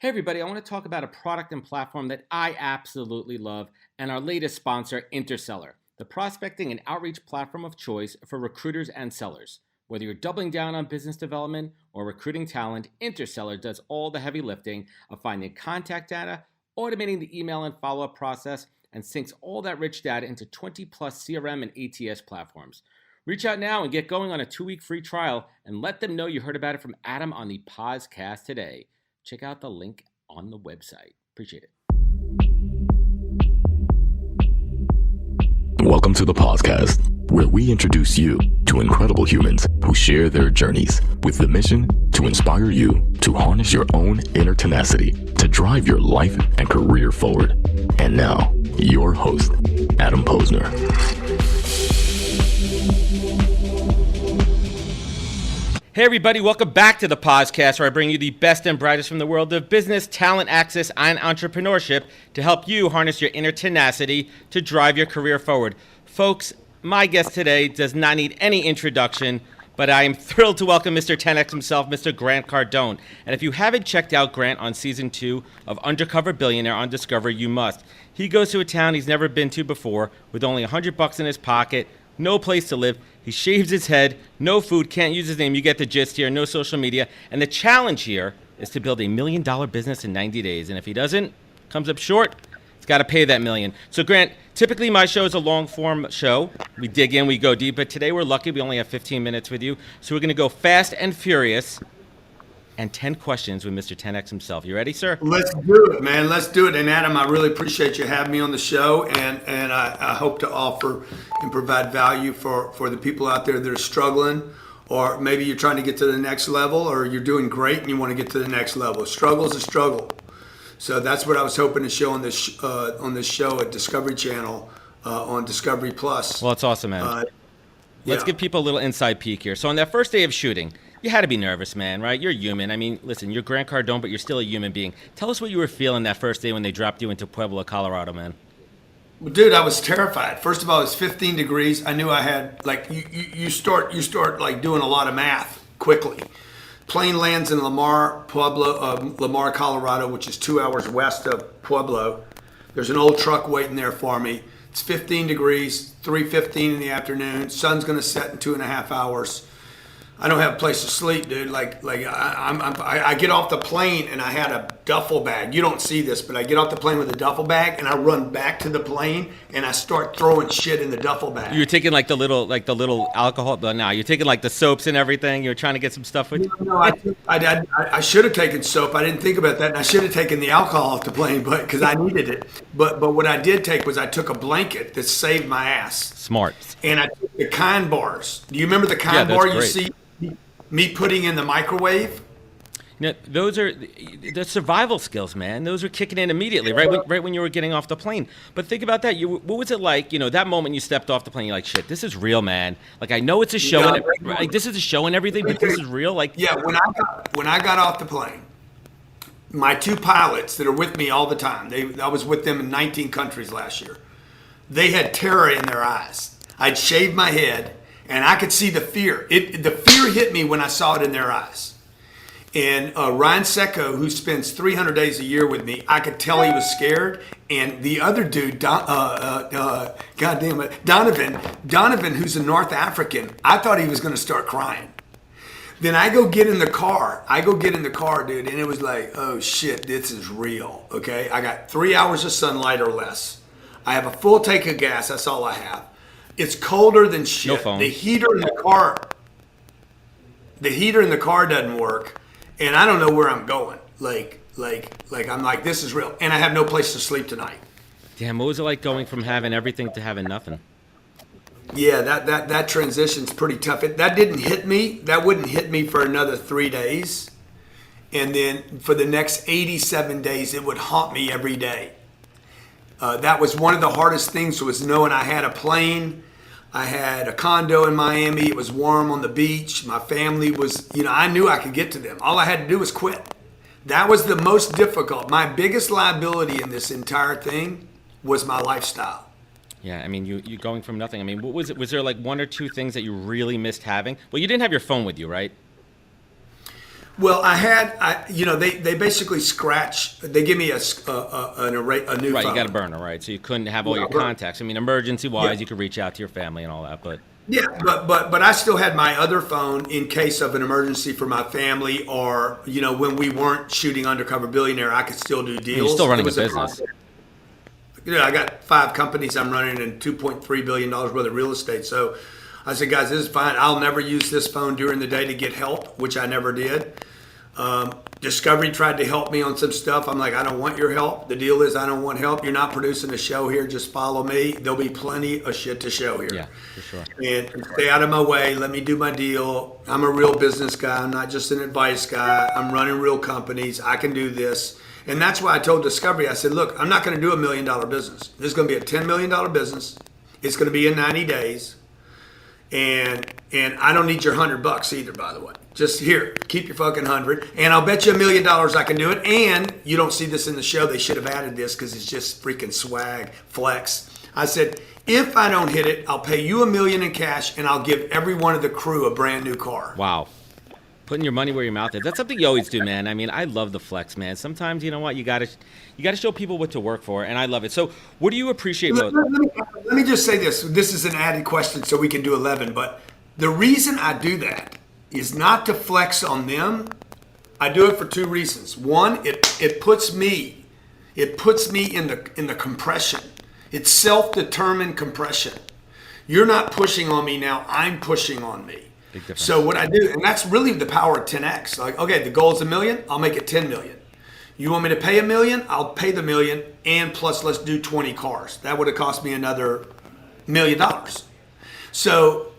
Hey everybody, I want to talk about a product and platform that I absolutely love and our latest sponsor, Interseller, the prospecting and outreach platform of choice for recruiters and sellers. Whether you're doubling down on business development or recruiting talent, Interseller does all the heavy lifting of finding contact data, automating the email and follow-up process, and syncs all that rich data into 20 plus CRM and ATS platforms. Reach out now and get going on a 2-week free trial and let them know you heard about it from Adam on the podcast today. Check out the link on the website. Appreciate it. Welcome to the podcast, where we introduce you to incredible humans who share their journeys with the mission to inspire you to harness your own inner tenacity to drive your life and career forward. And now, your host, Adam Posner. Hey everybody, welcome back to the podcast where I bring you the best and brightest from the world of business, talent, access, and entrepreneurship to help you harness your inner tenacity to drive your career forward. Folks, my guest today does not need any introduction, but I am thrilled to welcome Mr. 10X himself, Mr. Grant Cardone. And if you haven't checked out Grant on season 2 of Undercover, Billionaire on Discovery, you must. He goes to a town he's never been to before with only $100 in his pocket, no place to live. He shaves his head, no food, can't use his name. You get the gist here, no social media. And the challenge here is to build $1 million business in 90 days. And if he doesn't, comes up short, he's got to pay that $1 million. So Grant, typically my show is a long form show. We dig in, we go deep, but today we're lucky we only have 15 minutes with you. So we're going to go fast and furious and 10 questions with Mr. 10X himself. You ready, sir? Let's do it, man. Let's do it. And Adam, I really appreciate you having me on the show, and I hope to offer and provide value for the people out there that are struggling, or maybe you're trying to get to the next level, or you're doing great and you want to get to the next level. Struggle's a struggle. So that's what I was hoping to show on this show at Discovery Channel on Discovery Plus. Well, it's awesome, man. Let's give people a little inside peek here. So on that first day of shooting, you had to be nervous, man, right? You're human. I mean, listen, you're Grant Cardone, but you're still a human being. Tell us what you were feeling that first day when they dropped you into Pueblo, Colorado, man. Well, dude, I was terrified. First of all, it was 15 degrees. I knew I had, like, you start like doing a lot of math quickly. Plane lands in Lamar, Colorado, which is 2 hours west of Pueblo. There's an old truck waiting there for me. It's 15 degrees, 3:15 in the afternoon. Sun's going to set in 2.5 hours. I don't have a place to sleep, dude. I get off the plane and I had a duffel bag. You don't see this, but I get off the plane with a duffel bag and I run back to the plane and I start throwing shit in the duffel bag. You were taking like the little alcohol, but now you're taking like the soaps and everything. You were trying to get some stuff with you. No, I should have taken soap. I didn't think about that, and I should have taken the alcohol off the plane, but because I needed it. But what I did take was I took a blanket that saved my ass. Smart. And I took the Kind bars. Do you remember the Kind bar you see me putting in the microwave? You know, those are the survival skills, man. Those are kicking in immediately, right when you were getting off the plane. But think about that. What was it like? You know, that moment you stepped off the plane, you're like, "Shit, this is real, man." Like, I know it's a show, like this is a show and everything, but this is real. Like, yeah, when I got off the plane, my 2 pilots that are with me all the time. I was with them in 19 countries last year. They had terror in their eyes. I'd shaved my head. And I could see the fear. The fear hit me when I saw it in their eyes. And Ryan Secco, who spends 300 days a year with me, I could tell he was scared. And the other dude, Donovan, who's a North African, I thought he was going to start crying. Then I go get in the car, dude, and it was like, oh shit, this is real, okay? I got 3 hours of sunlight or less. I have a full tank of gas, that's all I have. It's colder than shit. No phone. The heater in the car doesn't work, and I don't know where I'm going. Like I'm like, this is real, and I have no place to sleep tonight. Damn, what was it like going from having everything to having nothing? Yeah, that transition's pretty tough. That didn't hit me. That wouldn't hit me for another 3 days, and then for the next 87 days, it would haunt me every day. That was one of the hardest things, was knowing I had a plane, I had a condo in Miami, it was warm on the beach, my family was, I knew I could get to them. All I had to do was quit. That was the most difficult. My biggest liability in this entire thing was my lifestyle. Yeah, I mean, you going from nothing. I mean, what was it? Was there like 1 or 2 things that you really missed having? Well, you didn't have your phone with you, right? Well, they basically scratch. They give me a new Right, phone. you got a burner, right? So you couldn't have all Yeah, your burner. contacts. I mean, emergency-wise, Yeah. you could reach out to your family and all that, but Yeah, but I still had my other phone in case of an emergency for my family, or when we weren't shooting Undercover Billionaire, I could still do deals. you're still running It a was business. I got 5 companies I'm running and $2.3 billion worth of real estate. So I said, guys, this is fine. I'll never use this phone during the day to get help, which I never did. Discovery tried to help me on some stuff. I'm like, I don't want your help. The deal is I don't want help. You're not producing a show here. Just follow me. There'll be plenty of shit to show here. Yeah, for sure. And stay out of my way. Let me do my deal. I'm a real business guy. I'm not just an advice guy. I'm running real companies. I can do this. And that's why I told Discovery, I said, look, I'm not going to do $1 million business. This is going to be a $10 million business. It's going to be in 90 days. And I don't need your $100 either, by the way. Just here, keep your fucking 100. And I'll bet you $1 million I can do it. And you don't see this in the show. They should have added this because it's just freaking swag, flex. I said, if I don't hit it, I'll pay you $1 million in cash and I'll give every one of the crew a brand new car. Wow. Putting your money where your mouth is. That's something you always do, man. I mean, I love the flex, man. Sometimes, you know what, you gotta show people what to work for, and I love it. So what do you appreciate most? Let me just say this. This is an added question so we can do 11. But the reason I do that is not to flex on them. I do it for 2 reasons. One, it puts me in the compression. It's self-determined compression. You're not pushing on me now. I'm pushing on me. Big difference. So what I do, and that's really the power of 10x. Like, okay, the goal is $1 million. I'll make it 10 million. You want me to pay $1 million? I'll pay the $1 million, and plus let's do 20 cars. That would have cost me another $1 million. So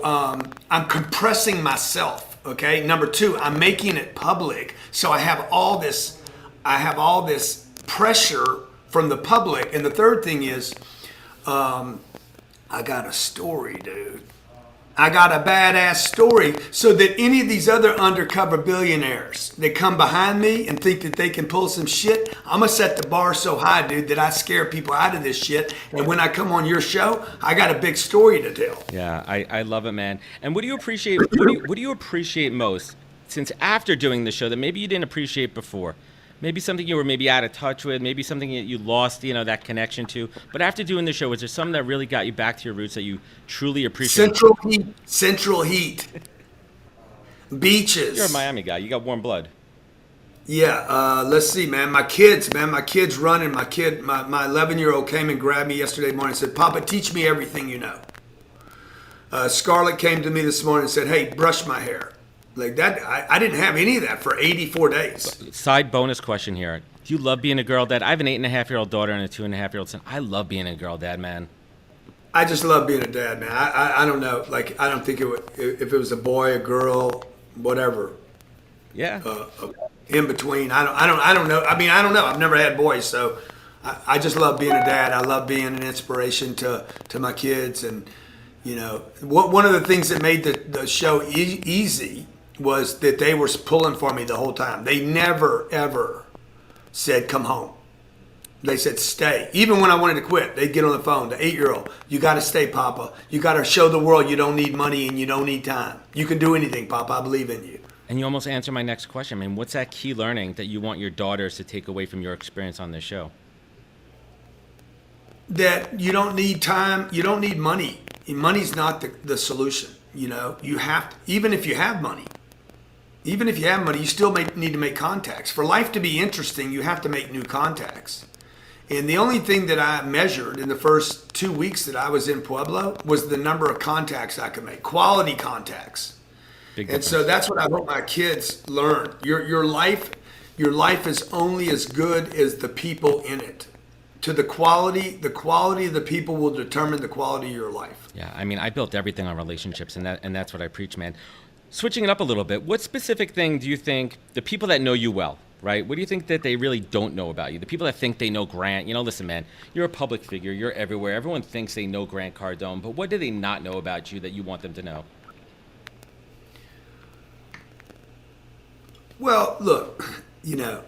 I'm compressing myself. Okay. Number 2, I'm making it public. So I have all this pressure from the public. And the third thing is, I got a story, dude. I got a badass story so that any of these other undercover billionaires that come behind me and think that they can pull some shit, I'm going to set the bar so high, dude, that I scare people out of this shit. And when I come on your show, I got a big story to tell. Yeah, I love it, man. And what do you appreciate? What do you appreciate most? Since after doing the show that maybe you didn't appreciate before, maybe something you were maybe out of touch with, maybe something that you lost, that connection to. But after doing the show, was there something that really got you back to your roots that you truly appreciate? Central heat. Beaches. You're a Miami guy. You got warm blood. Yeah, let's see, man. My kids running. My 11-year-old came and grabbed me yesterday morning and said, Papa, teach me everything you know. Scarlett came to me this morning and said, hey, brush my hair. Like that, I didn't have any of that for 84 days. Side bonus question here. Do you love being a girl dad? I have an 8.5-year-old daughter and a 2.5-year-old son. I love being a girl dad, man. I just love being a dad, man. I don't know. Like, I don't think if it was a boy, a girl, whatever. Yeah. In between. I don't know. I mean, I don't know. I've never had boys, so I just love being a dad. I love being an inspiration to my kids. And, one of the things that made the show easy was that they were pulling for me the whole time. They never, ever said, come home. They said, stay. Even when I wanted to quit, they'd get on the phone. The 8-year-old, you got to stay, Papa. You got to show the world you don't need money and you don't need time. You can do anything, Papa. I believe in you. And you almost answered my next question. I mean, what's that key learning that you want your daughters to take away from your experience on this show? That you don't need time. You don't need money. Money's not the solution. You have to, even if you have money, you still need to make contacts. For life to be interesting, you have to make new contacts. And the only thing that I measured in the first 2 weeks that I was in Pueblo was the number of contacts I could make, quality contacts. And so that's what I hope my kids learn. Your life is only as good as the people in it. The quality of the people will determine the quality of your life. Yeah, I mean, I built everything on relationships, and that's what I preach, man. Switching it up a little bit, what specific thing do you think the people that know you well, right? What do you think that they really don't know about you? The people that think they know Grant, listen, man, you're a public figure, you're everywhere. Everyone thinks they know Grant Cardone, but what do they not know about you that you want them to know? Well, look,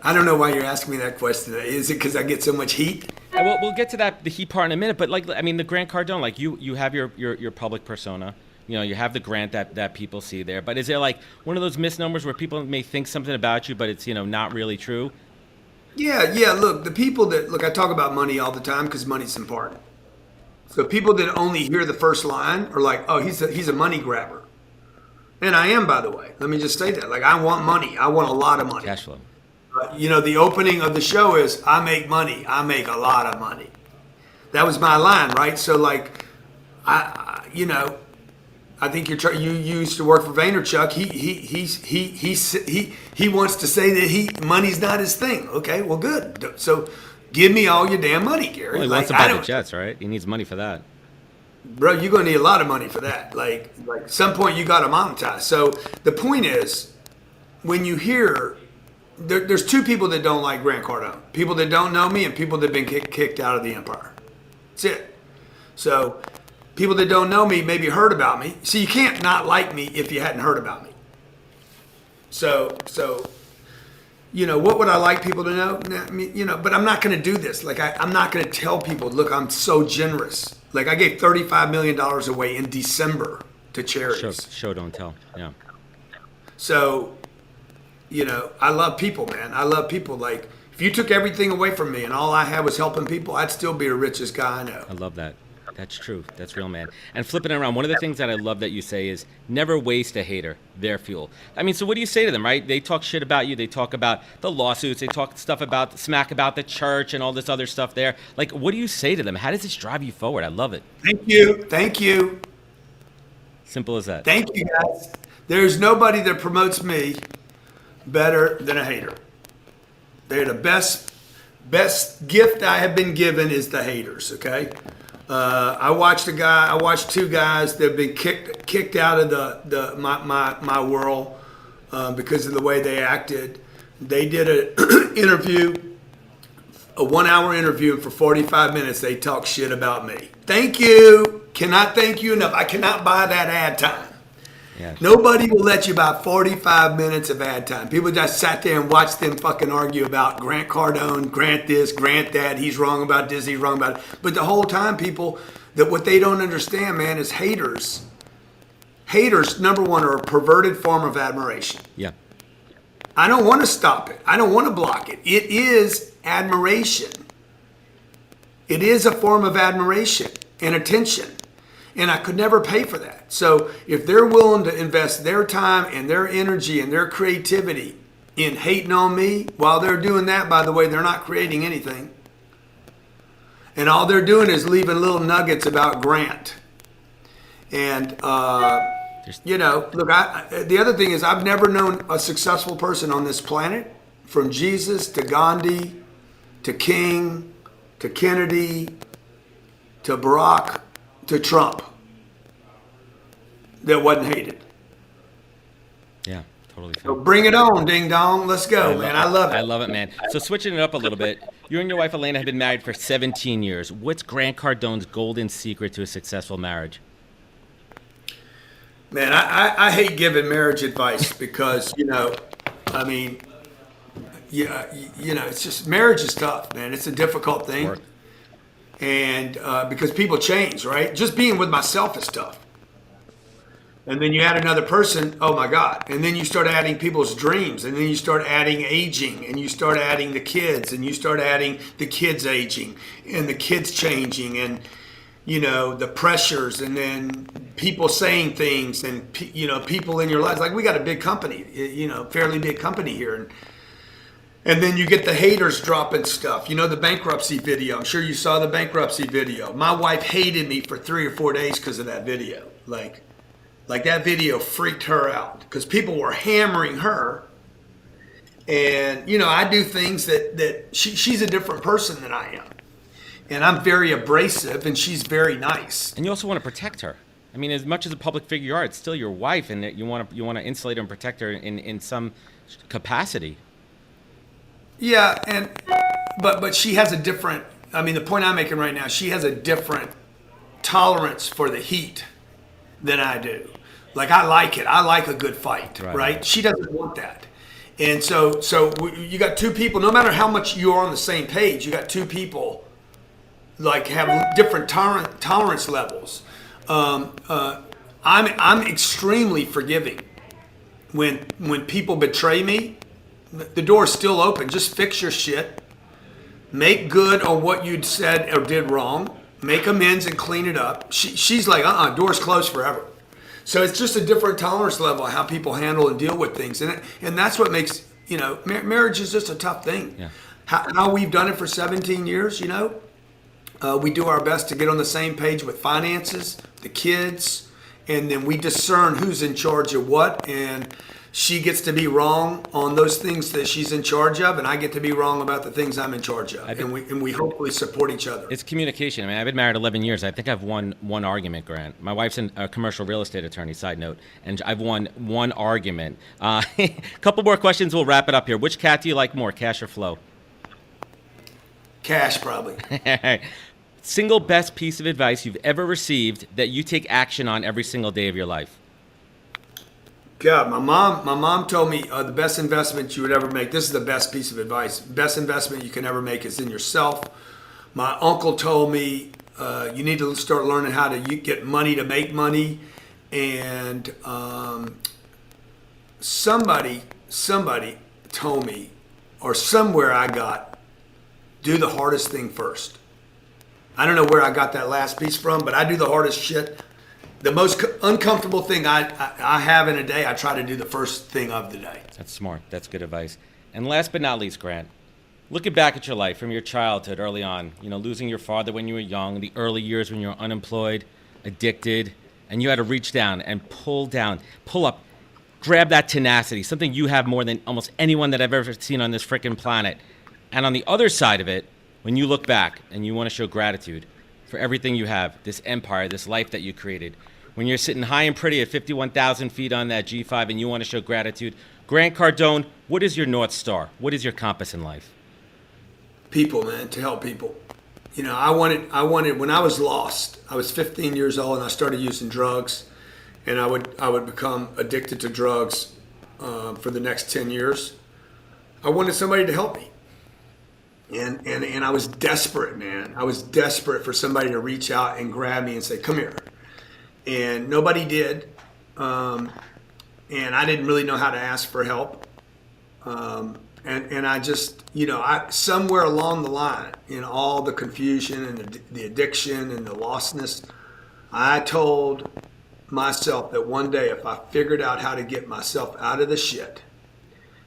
I don't know why you're asking me that question. Is it because I get so much heat? We'll get to the heat part in a minute, but the Grant Cardone, you have your public persona. You know, you have the grant that people see there. But is there like one of those misnomers where people may think something about you, but it's, not really true? Yeah. Look, the people that look, I talk about money all the time because money's important. So people that only hear the first line are like, "Oh, he's a money grabber," and I am, by the way. Let me just say that. Like, I want money. I want a lot of money. Cash flow. The opening of the show is, "I make money. I make a lot of money." That was my line, right? So, like, I think you used to work for Vaynerchuk. He wants to say that money's not his thing. Okay, well, good. So give me all your damn money, Gary. Well, he wants to buy the Jets, right? He needs money for that. Bro, you're gonna need a lot of money for that. Like some point you got to monetize. So the point is, when you hear there's two people that don't like Grant Cardone: people that don't know me and people that've been kicked out of the empire. That's it. So people that don't know me maybe heard about me. So you can't not like me if you hadn't heard about me. So what would I like people to know? But I'm not going to do this. Like, I'm not going to tell people, look, I'm so generous. Like, I gave $35 million away in December to charities. Show, don't tell. Yeah. So, I love people, man. I love people. Like, if you took everything away from me and all I had was helping people, I'd still be the richest guy I know. I love that. That's true. That's real, man. And flipping it around, one of the things that I love that you say is never waste a hater, their fuel. I mean, so what do you say to them, right? They talk shit about you. They talk about the lawsuits. They talk smack about the church and all this other stuff there. Like, what do you say to them? How does this drive you forward? I love it. Thank you. Simple as that. Thank you, guys. There's nobody that promotes me better than a hater. They're the best gift I have been given is the haters, okay? I watched two guys that have been kicked out of my world because of the way they acted. They did an interview, a 1 hour interview, and for 45 minutes they talked shit about me. Thank you. Cannot thank you enough. I cannot buy that ad time. Yeah. Nobody will let you buy 45 minutes of ad time. People just sat there and watched them fucking argue about Grant Cardone, Grant this, Grant that. He's wrong about this, he's wrong about it. But the whole time, people, that what they don't understand, man, is haters. Haters, number one, are a perverted form of admiration. Yeah. I don't want to stop it. I don't want to block it. It is admiration. It is a form of admiration and attention. And I could never pay for that. So if they're willing to invest their time and their energy and their creativity in hating on me, while they're doing that, by the way, they're not creating anything. And all they're doing is leaving little nuggets about Grant. And, look, the other thing is I've never known a successful person on this planet, from Jesus to Gandhi to King to Kennedy to Barack to Trump, that wasn't hated. Yeah, totally. So bring it on, ding dong. Let's go, man. I love it. I love it, man. So switching it up a little bit, you and your wife Elena have been married for 17 years. What's Grant Cardone's golden secret to a successful marriage? Man, I hate giving marriage advice because, it's just, marriage is tough, man. It's a difficult thing. Work. And because people change, right? Just being with myself is tough. And then you add another person, oh my God. And then you start adding people's dreams. And then you start adding aging. And you start adding the kids. And you start adding the kids aging. And the kids changing. And, the pressures. And then people saying things. And, people in your lives. Like, we got a big company, fairly big company here. And then you get the haters dropping stuff. The bankruptcy video. I'm sure you saw the bankruptcy video. My wife hated me for 3 or 4 days because of that video. Like that video freaked her out because people were hammering her. And, I do things that she's a different person than I am. And I'm very abrasive and she's very nice. And you also want to protect her. I mean, as much as a public figure you are, it's still your wife, and you want to insulate her and protect her in some capacity. Yeah, but she has a different, the point I'm making right now, she has a different tolerance for the heat than I do. Like, I like it. I like a good fight, right? She doesn't want that. And so you got two people, no matter how much you're on the same page, you got two people, like, have different tolerance levels. I'm extremely forgiving. When people betray me, the door's still open. Just fix your shit. Make good on what you'd said or did wrong. Make amends and clean it up. She's like, door's closed forever. So it's just a different tolerance level of how people handle and deal with things. And that's what makes, marriage is just a tough thing. Yeah. How we've done it for 17 years, we do our best to get on the same page with finances, the kids, and then we discern who's in charge of what. And she gets to be wrong on those things that she's in charge of, and I get to be wrong about the things I'm in charge of. And we hopefully support each other. It's communication. I mean, I've been married 11 years. I think I've won one argument, Grant. My wife's a commercial real estate attorney, side note, and I've won one argument. A couple more questions, we'll wrap it up here. Which cat do you like more, Cash or Flo? Cash, probably. Single best piece of advice you've ever received that you take action on every single day of your life? God, my mom told me the best investment you would ever make. This is the best piece of advice. Best investment you can ever make is in yourself. My uncle told me you need to start learning how to get money to make money. And somebody told me, or somewhere I got, do the hardest thing first. I don't know where I got that last piece from, but I do the hardest shit. The most uncomfortable thing I have in a day, I try to do the first thing of the day. That's smart. That's good advice. And last but not least, Grant, looking back at your life from your childhood early on, losing your father when you were young, the early years when you were unemployed, addicted, and you had to reach down and pull up, grab that tenacity, something you have more than almost anyone that I've ever seen on this freaking planet. And on the other side of it, when you look back and you want to show gratitude for everything you have, this empire, this life that you created, when you're sitting high and pretty at 51,000 feet on that G5 and you want to show gratitude, Grant Cardone, what is your North Star? What is your compass in life? People, man, to help people. I wanted, when I was lost, I was 15 years old and I started using drugs, and I would become addicted to drugs for the next 10 years. I wanted somebody to help me. And I was desperate, man. I was desperate for somebody to reach out and grab me and say, come here. And nobody did. And I didn't really know how to ask for help. And I just, somewhere along the line, in all the confusion and the addiction and the lostness, I told myself that one day if I figured out how to get myself out of the shit,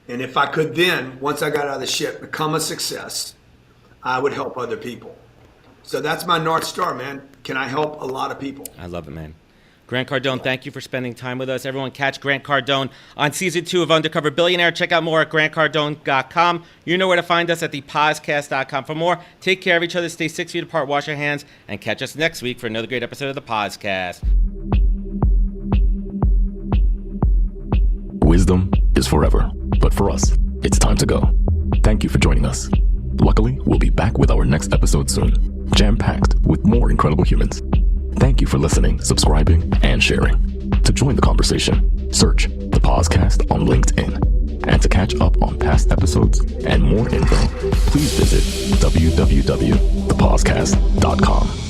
and if I could then, once I got out of the shit, become a success, I would help other people. So that's my North Star, man. Can I help a lot of people? I love it, man. Grant Cardone, thank you for spending time with us. Everyone catch Grant Cardone on Season 2 of Undercover Billionaire. Check out more at grantcardone.com. You know where to find us at thepodcast.com for more. Take care of each other. Stay 6 feet apart. Wash your hands. And catch us next week for another great episode of the podcast. Wisdom is forever, but for us, it's time to go. Thank you for joining us. Luckily, we'll be back with our next episode soon, jam-packed with more incredible humans. Thank you for listening, subscribing, and sharing. To join the conversation, search the podcast on LinkedIn. And to catch up on past episodes and more info, please visit www.thepodcast.com.